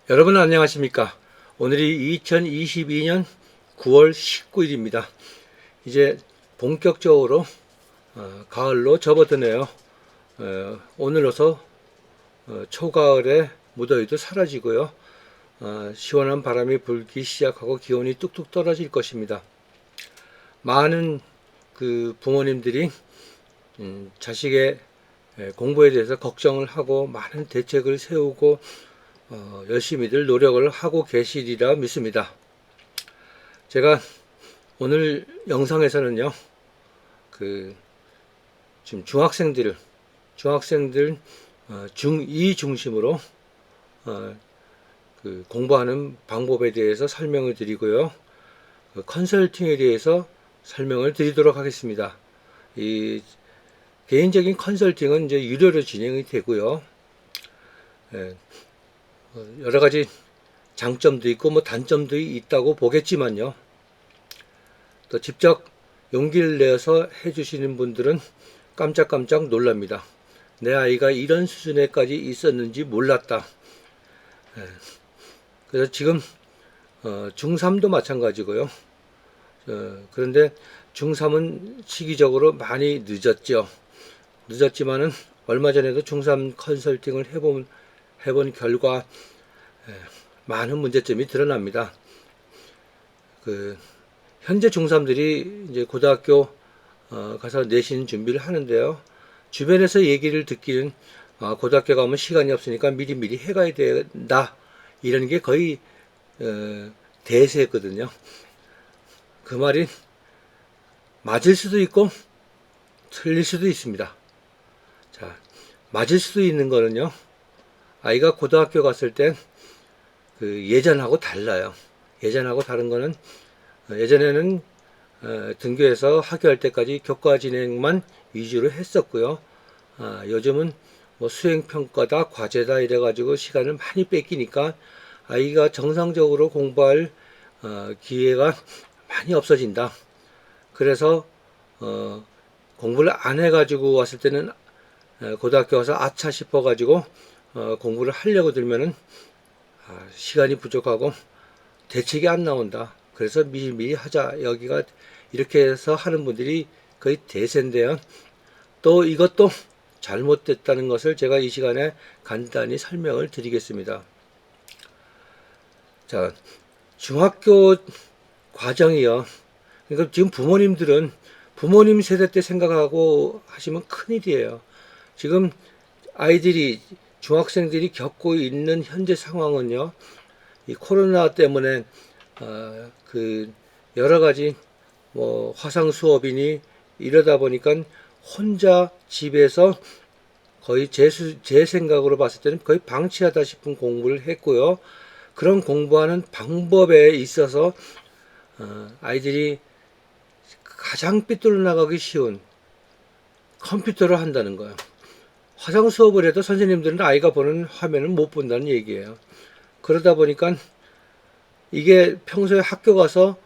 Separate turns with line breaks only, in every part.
여러분 안녕하십니까? 오늘이 2022년 9월 19일입니다. 이제 본격적으로 가을로 접어드네요. 오늘로서 초가을의 무더위도 사라지고요. 시원한 바람이 불기 시작하고 기온이 뚝뚝 떨어질 것입니다. 많은 부모님들이 자식의 공부에 대해서 걱정을 하고 많은 대책을 세우고 열심히들 노력을 하고 계시리라 믿습니다. 제가 오늘 영상에서는요, 지금 중학생들 중2 중심으로 공부하는 방법에 대해서 설명을 드리고요, 컨설팅에 대해서 설명을 드리도록 하겠습니다. 이 개인적인 컨설팅은 이제 유료로 진행이 되고요. 여러 가지 장점도 있고 단점도 있다고 보겠지만요. 또 직접 용기를 내서 해주시는 분들은 깜짝깜짝 놀랍니다. 내 아이가 이런 수준에까지 있었는지 몰랐다. 그래서 지금 중3도 마찬가지고요. 그런데 중3은 시기적으로 많이 늦었죠. 늦었지만은 얼마 전에도 중3 컨설팅을 해본 결과 많은 문제점이 드러납니다. 현재 중3들이 이제 고등학교 가서 내신 준비를 하는데요. 주변에서 얘기를 듣기는 고등학교 가면 시간이 없으니까 미리미리 해가야 된다. 이런 게 거의 대세거든요. 그 말이 맞을 수도 있고 틀릴 수도 있습니다. 자, 맞을 수도 있는 거는요. 아이가 고등학교 갔을 때 예전하고 달라요. 예전하고 다른 거는 예전에는 등교해서 학교할 때까지 교과 진행만 위주로 했었고요. 요즘은 뭐 수행평가다, 과제다 이래가지고 시간을 많이 뺏기니까 아이가 정상적으로 공부할 기회가 많이 없어진다. 그래서 공부를 안 해가지고 왔을 때는 고등학교 와서 아차 싶어가지고 공부를 하려고 들면은 시간이 부족하고 대책이 안 나온다. 그래서 미리미리 하자. 여기가 이렇게 해서 하는 분들이 거의 대세인데요. 또 이것도 잘못됐다는 것을 제가 이 시간에 간단히 설명을 드리겠습니다. 자, 중학교 과정이요. 그러니까 지금 부모님들은 부모님 세대 때 생각하고 하시면 큰일이에요. 지금 아이들이 중학생들이 겪고 있는 현재 상황은요, 이 코로나 때문에 여러 가지 뭐 화상 수업이니 이러다 보니까 혼자 집에서 거의 제 생각으로 봤을 때는 거의 방치하다 싶은 공부를 했고요. 그런 공부하는 방법에 있어서 아이들이 가장 삐뚤어 나가기 쉬운 컴퓨터를 한다는 거예요. 화상 수업을 해도 선생님들은 아이가 보는 화면을 못 본다는 얘기예요. 그러다 보니까 이게 평소에 학교 가서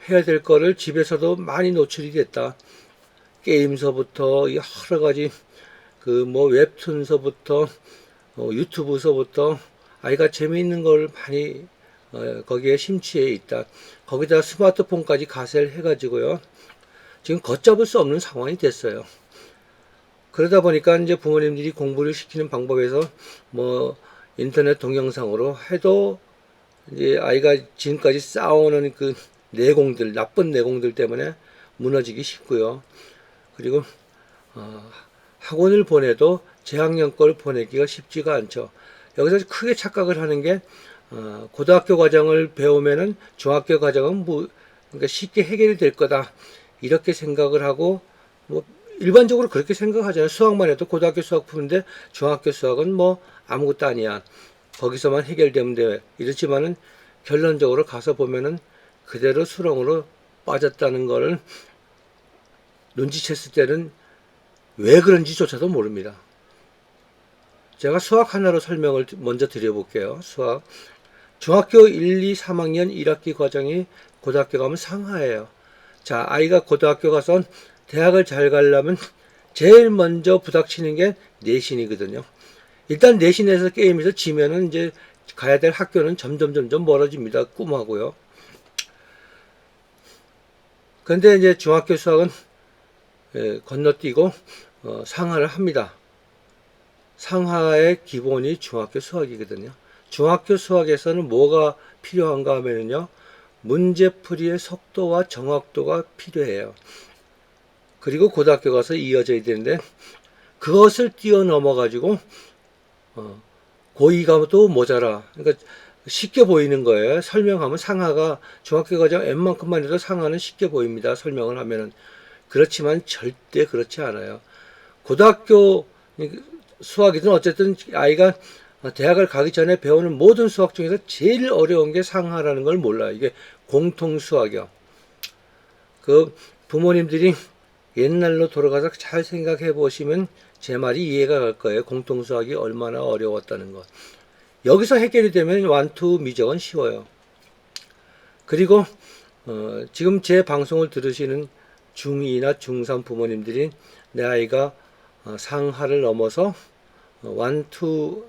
해야 될 거를 집에서도 많이 노출이 됐다. 게임서부터 여러 가지 뭐 웹툰서부터 유튜브서부터 아이가 재미있는 걸 많이 거기에 심취해 있다. 거기다 스마트폰까지 가세를 해가지고요. 지금 걷잡을 수 없는 상황이 됐어요. 그러다 보니까 이제 부모님들이 공부를 시키는 방법에서 뭐 인터넷 동영상으로 해도 이제 아이가 지금까지 쌓아오는 내공들, 나쁜 내공들 때문에 무너지기 쉽고요. 그리고 학원을 보내도 재학년 걸 보내기가 쉽지가 않죠. 여기서 크게 착각을 하는 게 고등학교 과정을 배우면은 중학교 과정은 그러니까 쉽게 해결이 될 거다 이렇게 생각을 하고 뭐 일반적으로 그렇게 생각하잖아요. 수학만 해도 고등학교 수학 푸는데 중학교 수학은 뭐 아무것도 아니야. 거기서만 해결되면 돼. 이렇지만은 결론적으로 가서 보면은 그대로 수렁으로 빠졌다는 거를 눈치챘을 때는 왜 그런지조차도 모릅니다. 제가 수학 하나로 설명을 먼저 드려볼게요. 수학. 중학교 1, 2, 3학년 1학기 과정이 고등학교 가면 상하예요. 자, 아이가 고등학교 가서 대학을 잘 가려면 제일 먼저 부닥치는 게 내신이거든요. 일단 내신에서 게임에서 지면은 이제 가야 될 학교는 점점 멀어집니다. 꿈하고요. 그런데 이제 중학교 수학은 건너뛰고 상하를 합니다. 상하의 기본이 중학교 수학이거든요. 중학교 수학에서는 뭐가 필요한가 하면요, 문제풀이의 속도와 정확도가 필요해요. 그리고 고등학교 가서 이어져야 되는데, 그것을 뛰어넘어 가지고 고2가 또 모자라. 그러니까 쉽게 보이는 거예요. 설명하면 상하가 중학교 과정 N만큼만 해도 상하는 쉽게 보입니다. 설명을 하면은. 그렇지만 절대 그렇지 않아요. 고등학교 수학이든 어쨌든 아이가 대학을 가기 전에 배우는 모든 수학 중에서 제일 어려운 게 상하라는 걸 몰라요. 이게 공통 수학이요. 그 부모님들이 옛날로 돌아가서 잘 생각해 보시면 제 말이 이해가 갈 거예요. 공통 수학이 얼마나 어려웠다는 것. 여기서 해결이 되면 완투 미적은 쉬워요. 그리고 지금 제 방송을 들으시는 중2나 중3 부모님들이 내 아이가 상하를 넘어서 완투를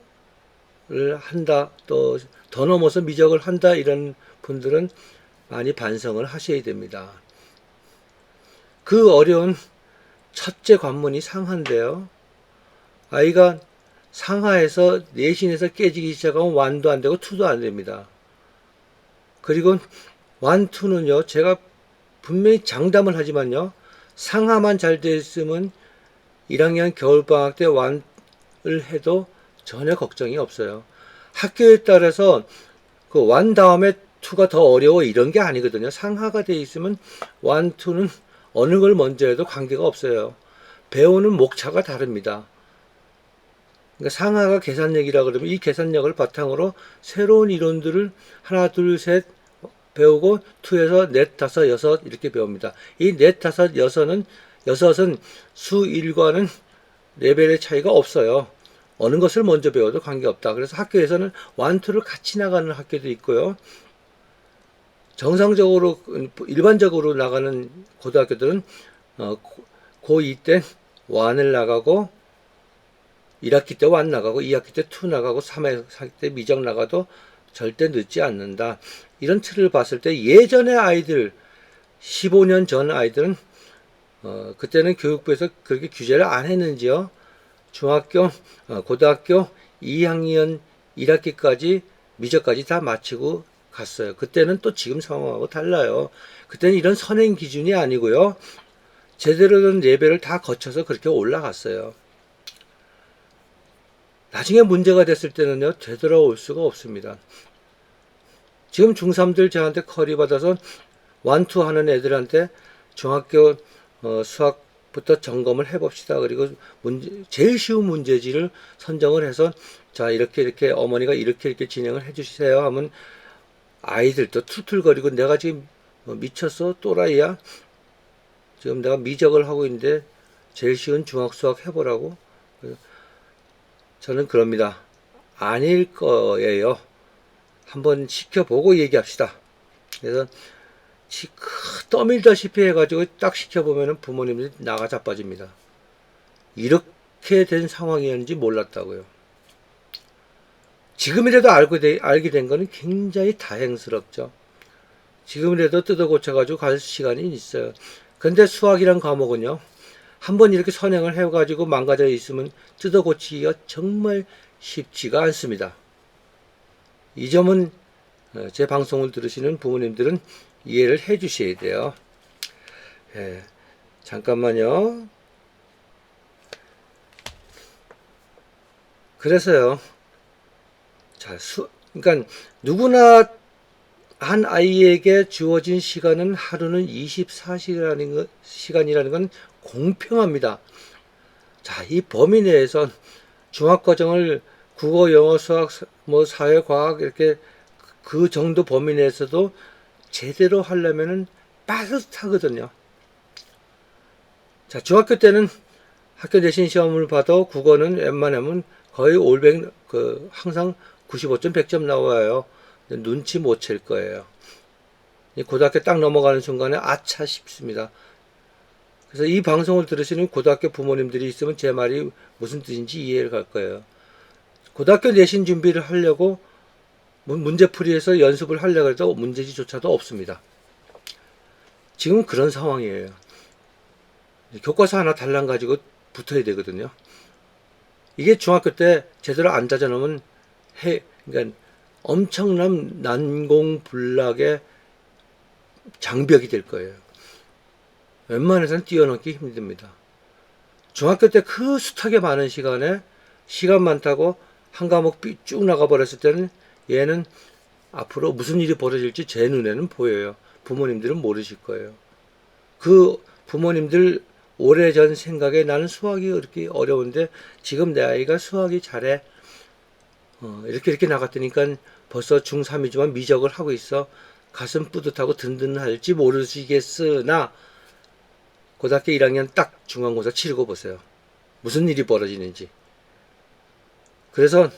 한다, 또 더 넘어서 미적을 한다, 이런 분들은 많이 반성을 하셔야 됩니다. 그 어려운 첫째 관문이 상하인데요. 아이가 상하에서 내신에서 깨지기 시작하면 완도 안 되고 투도 안 됩니다. 그리고 완투는요, 제가 분명히 장담을 하지만요, 상하만 잘 됐으면 1학년 겨울방학 때 완을 해도 전혀 걱정이 없어요. 학교에 따라서 그 완 다음에 투가 더 어려워 이런 게 아니거든요. 상하가 돼 있으면 완, 투는 어느 걸 먼저 해도 관계가 없어요. 배우는 목차가 다릅니다. 그러니까 상하가 계산력이라 그러면 이 계산력을 바탕으로 새로운 이론들을 하나, 둘, 셋 배우고 투에서 넷, 다섯, 여섯 이렇게 배웁니다. 이 넷, 다섯, 여섯은 수 1과는 레벨의 차이가 없어요. 어느 것을 먼저 배워도 관계없다. 그래서 학교에서는 완투를 같이 나가는 학교도 있고요. 정상적으로 일반적으로 나가는 고등학교들은 고2 때 완을 나가고 1학기 때 완 나가고 2학기 때 투 나가고 3학기 때 미적 나가도 절대 늦지 않는다. 이런 틀을 봤을 때 예전의 아이들 15년 전 아이들은 그때는 교육부에서 그렇게 규제를 안 했는지요. 고등학교 2학년 1학기까지 미적까지 다 마치고 갔어요. 그때는 또 지금 상황하고 달라요. 그때는 이런 선행 기준이 아니고요. 제대로 된 레벨을 다 거쳐서 그렇게 올라갔어요. 나중에 문제가 됐을 때는요, 되돌아올 수가 없습니다. 지금 중3들 저한테 커리 받아서 완투 하는 애들한테 중학교 수학부터 점검을 해봅시다. 그리고 제일 쉬운 문제지를 선정을 해서 자, 이렇게 어머니가 이렇게 진행을 해주세요 하면 아이들도 툴툴거리고 내가 지금 미쳤어? 또라이야? 지금 내가 미적을 하고 있는데 제일 쉬운 중학 수학 해보라고? 저는 그럽니다. 아닐 거예요. 한번 시켜보고 얘기합시다. 그래서 떠밀다시피 해가지고 딱 시켜보면 부모님들이 나가 자빠집니다. 이렇게 된 상황이었는지 몰랐다고요. 지금이라도 알게 된 거는 굉장히 다행스럽죠. 지금이라도 뜯어 고쳐가지고 갈 시간이 있어요. 근데 수학이란 과목은요, 한번 이렇게 선행을 해가지고 망가져 있으면 뜯어 고치기가 정말 쉽지가 않습니다. 이 점은 제 방송을 들으시는 부모님들은 이해를 해 주셔야 돼요. 잠깐만요. 그래서요. 자, 그러니까 누구나 한 아이에게 주어진 시간은 하루는 24시간이라는 건 공평합니다. 자, 이 범위 내에서 중학과정을 국어, 영어, 수학, 사회, 과학 이렇게 그 정도 범위 내에서도 제대로 하려면은 빠듯하거든요. 자, 중학교 때는 학교 내신 시험을 봐도 국어는 웬만하면 거의 올백, 항상 95점, 100점 나와요. 눈치 못 챌 거예요. 고등학교 딱 넘어가는 순간에 아차 싶습니다. 그래서 이 방송을 들으시는 고등학교 부모님들이 있으면 제 말이 무슨 뜻인지 이해를 갈 거예요. 고등학교 내신 준비를 하려고 문제풀이에서 연습을 하려고 해도 문제지조차도 없습니다. 지금 그런 상황이에요. 교과서 하나 달랑 가지고 붙어야 되거든요. 이게 중학교 때 제대로 안 다져놓으면 그러니까 엄청난 난공불락의 장벽이 될 거예요. 웬만해서는 뛰어넘기 힘듭니다. 중학교 때 그 숱하게 많은 시간에 시간 많다고 한 과목 쭉 나가버렸을 때는 얘는 앞으로 무슨 일이 벌어질지 제 눈에는 보여요. 부모님들은 모르실 거예요. 그 부모님들 오래전 생각에 나는 수학이 그렇게 어려운데 지금 내 아이가 수학이 잘해. 이렇게 나갔더니까 벌써 중3이지만 미적을 하고 있어. 가슴 뿌듯하고 든든할지 모르시겠으나 고등학교 1학년 딱 중간고사 치르고 보세요. 무슨 일이 벌어지는지. 그래서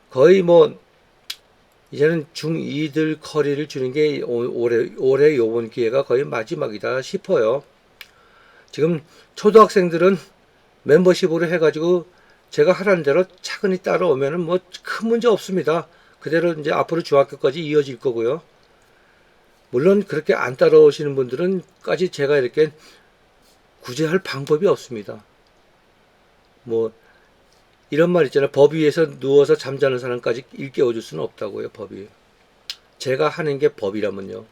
거의 뭐 이제는 중2들 커리를 주는 게 올해 요번 기회가 거의 마지막이다 싶어요. 지금 초등학생들은 멤버십으로 해가지고 제가 하라는 대로 차근히 따라오면은 뭐 큰 문제 없습니다. 그대로 이제 앞으로 중학교까지 이어질 거고요. 물론 그렇게 안 따라오시는 분들은까지 제가 이렇게 구제할 방법이 없습니다. 뭐 이런 말 있잖아요. 법 위에서 누워서 잠자는 사람까지 일깨워줄 수는 없다고요. 법이. 제가 하는 게 법이라면요.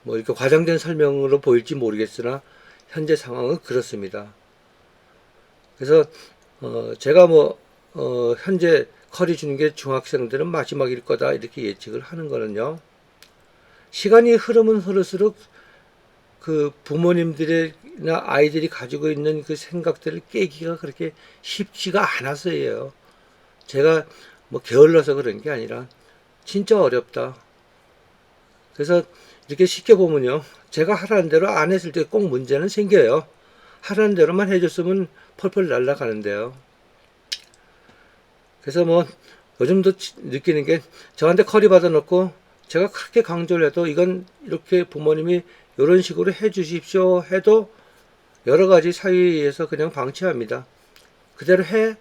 뭐 이렇게 과장된 설명으로 보일지 모르겠으나 현재 상황은 그렇습니다. 그래서 제가 현재 커리 주는 게 중학생들은 마지막일 거다 이렇게 예측을 하는 거는요. 시간이 흐르면 흐를수록 그 부모님들이나 아이들이 가지고 있는 그 생각들을 깨기가 그렇게 쉽지가 않아서예요. 제가 뭐 게을러서 그런 게 아니라 진짜 어렵다. 그래서 이렇게 쉽게 보면요. 제가 하라는 대로 안 했을 때 꼭 문제는 생겨요. 하라는 대로만 해줬으면 펄펄 날아가는데요. 그래서 뭐 요즘도 느끼는 게 저한테 커리 받아놓고 제가 그렇게 강조를 해도 이건 이렇게 부모님이 이런 식으로 해 주십시오 해도 여러 가지 사유에서 그냥 방치합니다. 그대로 해.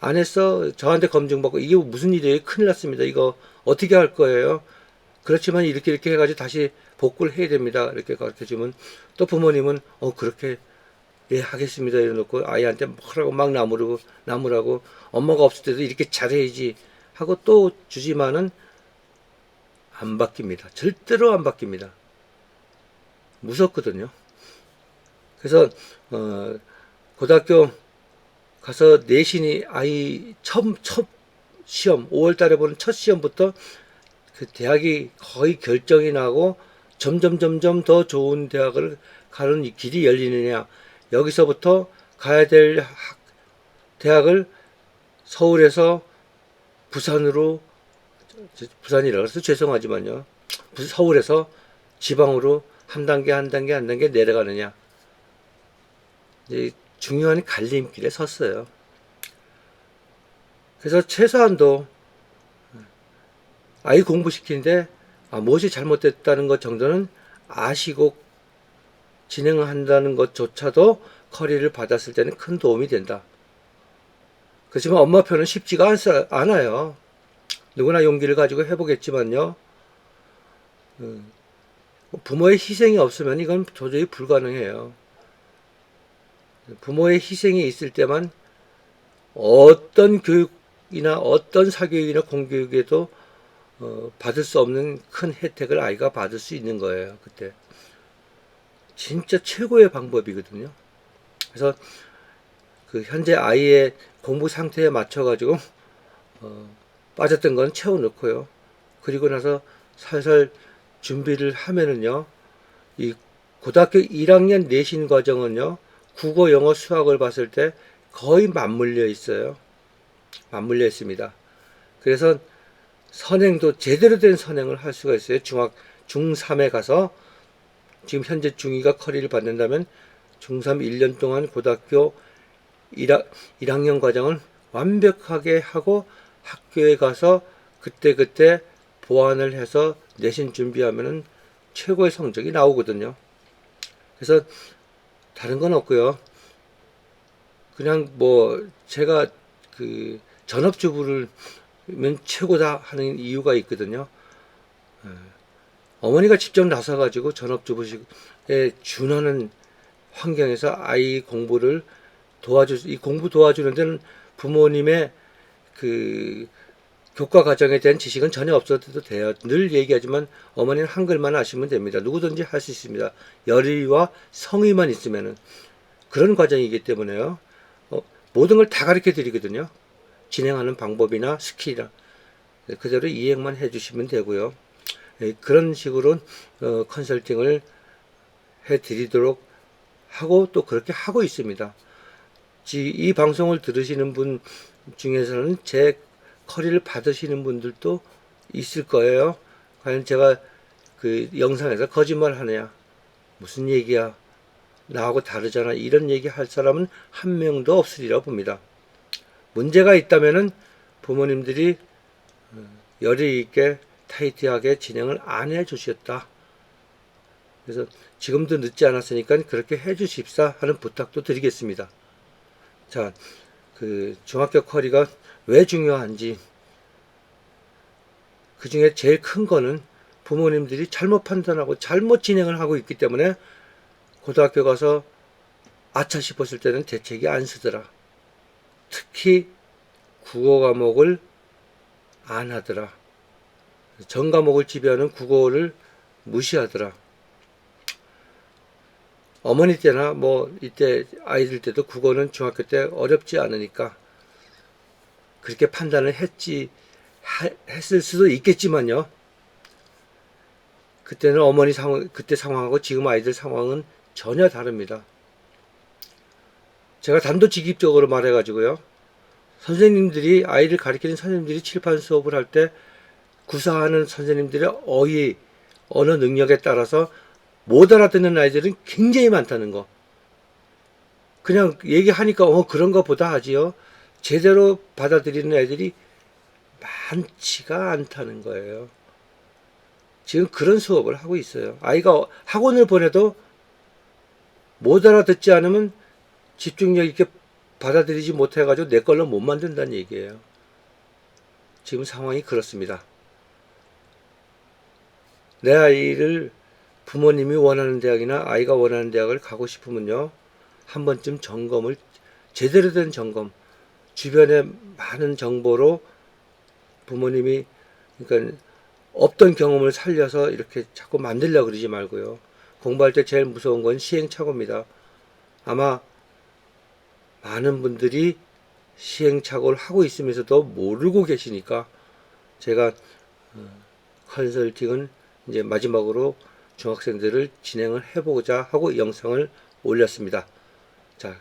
안 했어. 저한테 검증받고 이게 무슨 일이에요? 큰일 났습니다. 이거 어떻게 할 거예요? 그렇지만 이렇게 해가지고 다시 복구를 해야 됩니다. 이렇게 가르쳐주면 또 부모님은 그렇게 예 하겠습니다. 이래놓고 아이한테 뭐라고 막 나무라고 엄마가 없을 때도 이렇게 잘해야지 하고 또 주지만은 안 바뀝니다. 절대로 안 바뀝니다. 무섭거든요. 그래서 고등학교 가서 내신이 아이 첫 시험 5월 달에 보는 첫 시험부터 그 대학이 거의 결정이 나고 점점 더 좋은 대학을 가는 길이 열리느냐 여기서부터 가야 될 대학을 서울에서 부산이라고 해서 죄송하지만요. 서울에서 지방으로 한 단계 내려가느냐. 이제 중요한 갈림길에 섰어요. 그래서 최소한도 아이 공부시키는데 무엇이 잘못됐다는 것 정도는 아시고 진행한다는 것조차도 커리를 받았을 때는 큰 도움이 된다. 그렇지만 엄마 편은 쉽지가 않아요. 누구나 용기를 가지고 해보겠지만요. 부모의 희생이 없으면 이건 도저히 불가능해요. 부모의 희생이 있을 때만 어떤 교육이나 어떤 사교육이나 공교육에도 받을 수 없는 큰 혜택을 아이가 받을 수 있는 거예요. 그때 진짜 최고의 방법이거든요. 그래서 그 현재 아이의 공부 상태에 맞춰 가지고 빠졌던 건 채워넣고요. 그리고 나서 살살 준비를 하면은요, 이 고등학교 1학년 내신 과정은요, 국어, 영어, 수학을 봤을 때 거의 맞물려 있어요. 맞물려 있습니다. 그래서 선행도 제대로 된 선행을 할 수가 있어요. 중3에 가서 지금 현재 중2가 커리를 받는다면 중3 1년 동안 고등학교 1학년 과정을 완벽하게 하고 학교에 가서 그때 보완을 해서 내신 준비하면은 최고의 성적이 나오거든요. 그래서 다른 건 없고요. 그냥 뭐 제가 그 전업주부를 면 최고다 하는 이유가 있거든요. 어머니가 직접 나서가지고 전업주부에 준하는 환경에서 아이 공부를 이 공부 도와주는 데는 부모님의 그 교과 과정에 대한 지식은 전혀 없어도 돼요. 늘 얘기하지만 어머니는 한글만 아시면 됩니다. 누구든지 할 수 있습니다. 열의와 성의만 있으면은. 그런 과정이기 때문에요. 모든 걸 다 가르쳐 드리거든요. 진행하는 방법이나 스킬이나 그대로 이행만 해주시면 되고요. 그런 식으로 컨설팅을 해드리도록 하고 또 그렇게 하고 있습니다. 이 방송을 들으시는 분 중에서는 제 커리를 받으시는 분들도 있을 거예요. 과연 제가 그 영상에서 거짓말 하느냐, 무슨 얘기야, 나하고 다르잖아, 이런 얘기 할 사람은 한 명도 없으리라 봅니다. 문제가 있다면은 부모님들이 열의 있게 타이트하게 진행을 안 해 주셨다. 그래서 지금도 늦지 않았으니까 그렇게 해 주십사 하는 부탁도 드리겠습니다. 자, 그 중학교 커리가 왜 중요한지, 그 중에 제일 큰 거는 부모님들이 잘못 판단하고 잘못 진행을 하고 있기 때문에 고등학교 가서 아차 싶었을 때는 대책이 안 쓰더라. 특히 국어 과목을 안 하더라. 전 과목을 지배하는 국어를 무시하더라. 어머니 때나 뭐 이때 아이들 때도 국어는 중학교 때 어렵지 않으니까 그렇게 판단을 했을 수도 있겠지만요. 그때는 어머니 상황, 그때 상황하고 지금 아이들 상황은 전혀 다릅니다. 제가 단도직입적으로 말해가지고요. 선생님들이, 아이를 가르치는 선생님들이 칠판 수업을 할 때 구사하는 선생님들의 언어 능력에 따라서 못 알아듣는 아이들은 굉장히 많다는 거. 그냥 얘기하니까 그런가 보다 하지요. 제대로 받아들이는 애들이 많지가 않다는 거예요. 지금 그런 수업을 하고 있어요. 아이가 학원을 보내도 못 알아듣지 않으면 집중력 있게 받아들이지 못해가지고 내 걸로 못 만든다는 얘기예요. 지금 상황이 그렇습니다. 내 아이를 부모님이 원하는 대학이나 아이가 원하는 대학을 가고 싶으면요, 한 번쯤 점검을, 제대로 된 점검, 주변의 많은 정보로 부모님이, 그러니까 없던 경험을 살려서 이렇게 자꾸 만들려고 그러지 말고요. 공부할 때 제일 무서운 건 시행착오입니다. 아마 많은 분들이 시행착오를 하고 있으면서도 모르고 계시니까 제가 컨설팅은 이제 마지막으로 중학생들을 진행을 해보고자 하고 영상을 올렸습니다. 자,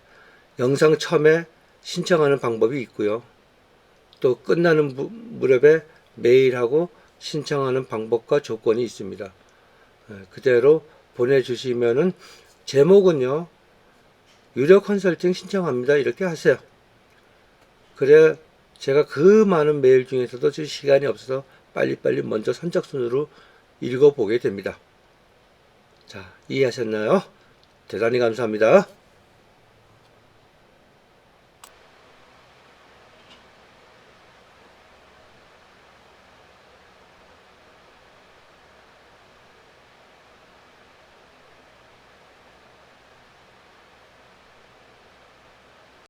영상 처음에 신청하는 방법이 있고요. 또 끝나는 무렵에 메일하고 신청하는 방법과 조건이 있습니다. 그대로 보내주시면은 제목은요, 유료 컨설팅 신청합니다, 이렇게 하세요. 그래야 제가 그 많은 메일 중에서도 지금 시간이 없어서 빨리빨리 먼저 선착순으로 읽어보게 됩니다. 자, 이해하셨나요? 대단히 감사합니다.